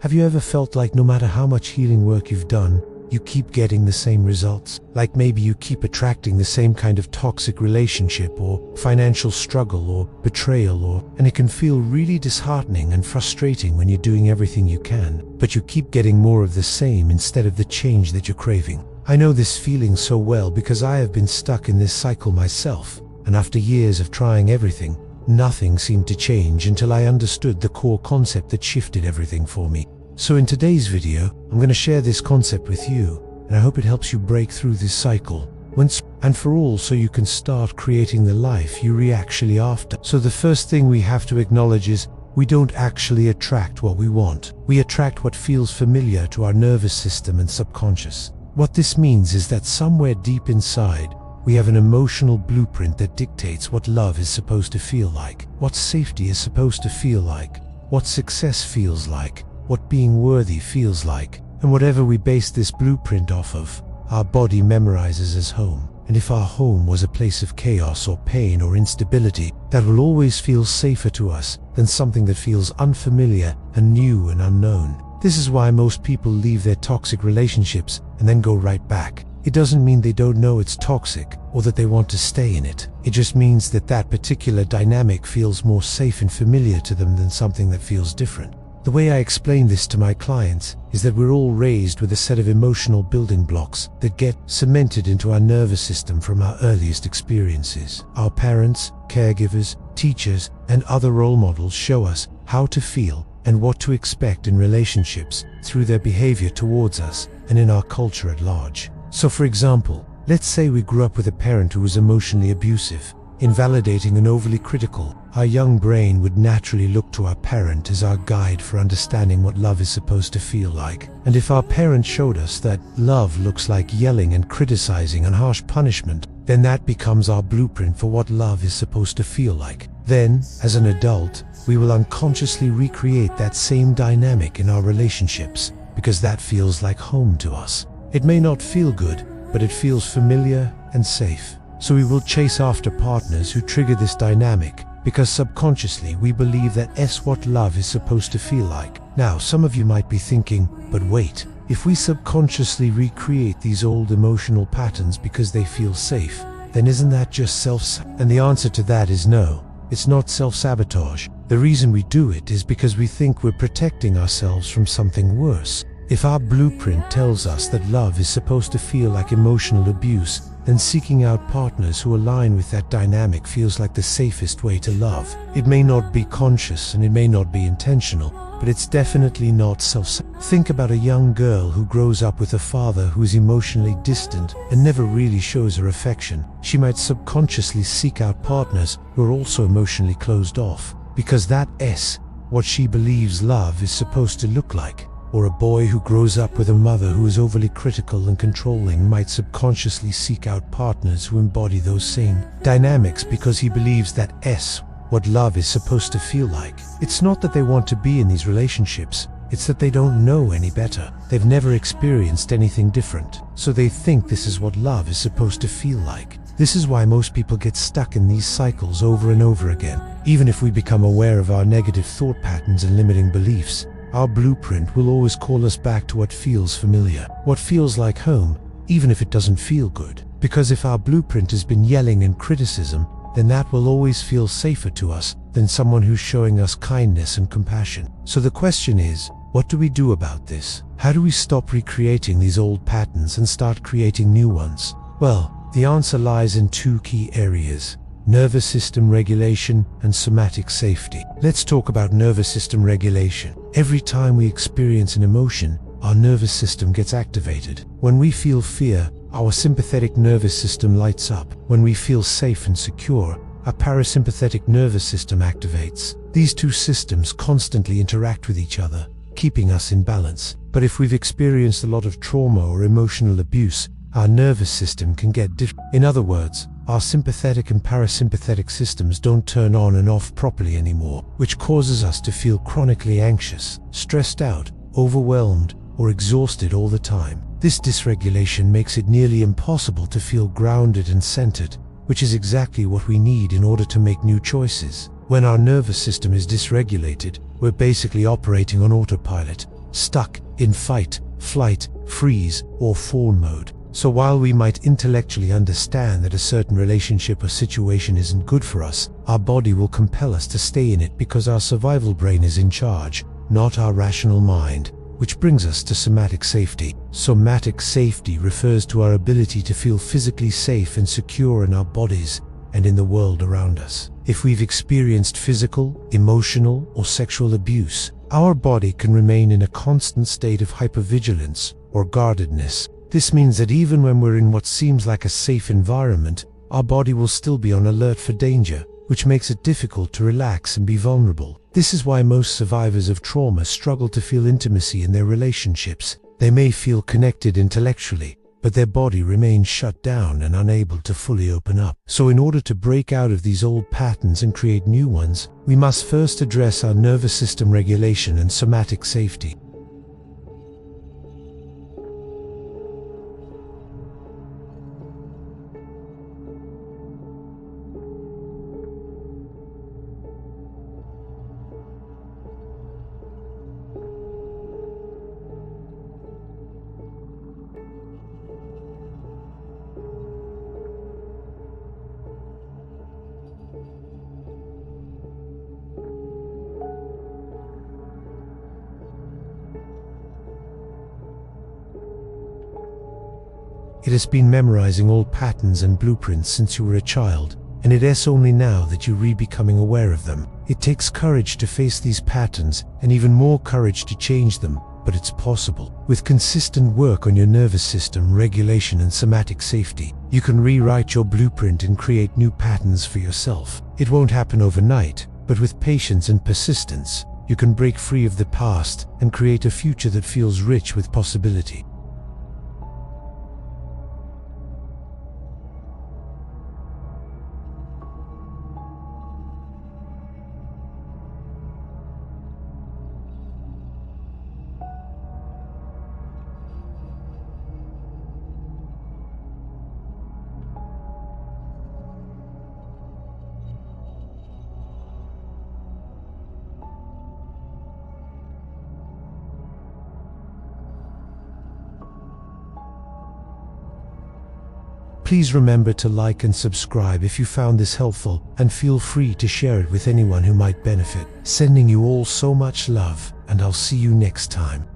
Have you ever felt like no matter how much healing work you've done, you keep getting the same results? Like maybe you keep attracting the same kind of toxic relationship or financial struggle or betrayal, and it can feel really disheartening and frustrating when you're doing everything you can, but you keep getting more of the same instead of the change that you're craving. I know this feeling so well because I have been stuck in this cycle myself, and after years of trying everything, nothing seemed to change until I understood the core concept that shifted everything for me. So in today's video, I'm going to share this concept with you, and I hope it helps you break through this cycle once and for all so you can start creating the life you're actually after. So the first thing we have to acknowledge is we don't actually attract what we want. We attract what feels familiar to our nervous system and subconscious. What this means is that somewhere deep inside, we have an emotional blueprint that dictates what love is supposed to feel like, what safety is supposed to feel like, what success feels like, what being worthy feels like, and whatever we base this blueprint off of, our body memorizes as home. And if our home was a place of chaos or pain or instability, that will always feel safer to us than something that feels unfamiliar and new and unknown. This is why most people leave their toxic relationships and then go right back. It doesn't mean they don't know it's toxic or that they want to stay in it. It just means that that particular dynamic feels more safe and familiar to them than something that feels different. The way I explain this to my clients is that we're all raised with a set of emotional building blocks that get cemented into our nervous system from our earliest experiences. Our parents, caregivers, teachers, and other role models show us how to feel and what to expect in relationships through their behavior towards us and in our culture at large. So for example, let's say we grew up with a parent who was emotionally abusive, invalidating and overly critical. Our young brain would naturally look to our parent as our guide for understanding what love is supposed to feel like. And if our parent showed us that love looks like yelling and criticizing and harsh punishment, then that becomes our blueprint for what love is supposed to feel like. Then, as an adult, we will unconsciously recreate that same dynamic in our relationships because that feels like home to us. It may not feel good, but it feels familiar and safe. So we will chase after partners who trigger this dynamic because subconsciously we believe that's what love is supposed to feel like. Now, some of you might be thinking, but wait, if we subconsciously recreate these old emotional patterns because they feel safe, then isn't that just self-sabotage? And the answer to that is no, it's not self-sabotage. The reason we do it is because we think we're protecting ourselves from something worse. If our blueprint tells us that love is supposed to feel like emotional abuse, then seeking out partners who align with that dynamic feels like the safest way to love. It may not be conscious and it may not be intentional, but it's definitely not self-sabotage. Think about a young girl who grows up with a father who is emotionally distant and never really shows her affection. She might subconsciously seek out partners who are also emotionally closed off, because that's what she believes love is supposed to look like. Or a boy who grows up with a mother who is overly critical and controlling might subconsciously seek out partners who embody those same dynamics because he believes that's what love is supposed to feel like. It's not that they want to be in these relationships, it's that they don't know any better. They've never experienced anything different, so they think this is what love is supposed to feel like. This is why most people get stuck in these cycles over and over again. Even if we become aware of our negative thought patterns and limiting beliefs, our blueprint will always call us back to what feels familiar, what feels like home, even if it doesn't feel good. Because if our blueprint has been yelling and criticism, then that will always feel safer to us than someone who's showing us kindness and compassion. So the question is, what do we do about this? How do we stop recreating these old patterns and start creating new ones? Well, the answer lies in two key areas: nervous system regulation and somatic safety. Let's talk about nervous system regulation. Every time we experience an emotion, our nervous system gets activated. When we feel fear, our sympathetic nervous system lights up. When we feel safe and secure, our parasympathetic nervous system activates. These two systems constantly interact with each other, keeping us in balance. But if we've experienced a lot of trauma or emotional abuse, our nervous system can get different. In other words, our sympathetic and parasympathetic systems don't turn on and off properly anymore, which causes us to feel chronically anxious, stressed out, overwhelmed, or exhausted all the time. This dysregulation makes it nearly impossible to feel grounded and centered, which is exactly what we need in order to make new choices. When our nervous system is dysregulated, we're basically operating on autopilot, stuck in fight, flight, freeze, or fawn mode. So while we might intellectually understand that a certain relationship or situation isn't good for us, our body will compel us to stay in it because our survival brain is in charge, not our rational mind. Which brings us to somatic safety. Somatic safety refers to our ability to feel physically safe and secure in our bodies and in the world around us. If we've experienced physical, emotional, or sexual abuse, our body can remain in a constant state of hypervigilance or guardedness. This means that even when we're in what seems like a safe environment, our body will still be on alert for danger, which makes it difficult to relax and be vulnerable. This is why most survivors of trauma struggle to feel intimacy in their relationships. They may feel connected intellectually, but their body remains shut down and unable to fully open up. So in order to break out of these old patterns and create new ones, we must first address our nervous system regulation and somatic safety. It has been memorizing old patterns and blueprints since you were a child, and it is only now that you're becoming aware of them. It takes courage to face these patterns and even more courage to change them, but it's possible. With consistent work on your nervous system regulation and somatic safety, you can rewrite your blueprint and create new patterns for yourself. It won't happen overnight, but with patience and persistence, you can break free of the past and create a future that feels rich with possibility. Please remember to like and subscribe if you found this helpful, and feel free to share it with anyone who might benefit. Sending you all so much love, and I'll see you next time.